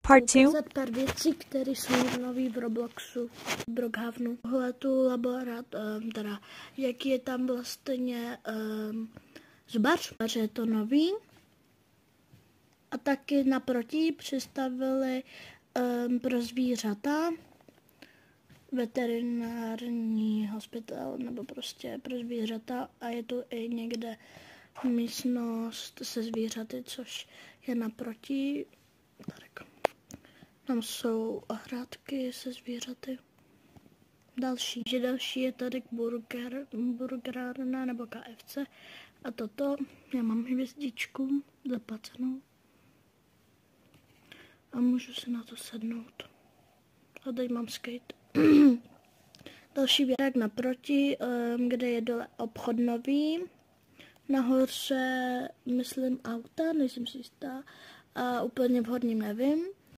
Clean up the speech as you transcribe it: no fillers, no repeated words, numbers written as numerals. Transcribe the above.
Part 2. Pár věcí, které jsou nový v Robloxu, v Brookhavenu. Tohle tu teda jaký je tam vlastně zubař, že je to nový. A taky naproti přistavili pro zvířata veterinární hospital, nebo prostě pro zvířata, a je tu i někde místnost se zvířaty, což je naproti. Tak. Tam jsou ohrádky se zvířaty. Další je tady burgerárna nebo KFC. A toto, já mám hvězdičku zaplacenou. A můžu si na to sednout. A tady mám skate. Další věc, jak naproti, kde je dole obchod nový. Nahoře, myslím, auta, nejsem si jistá. A úplně v horním nevím.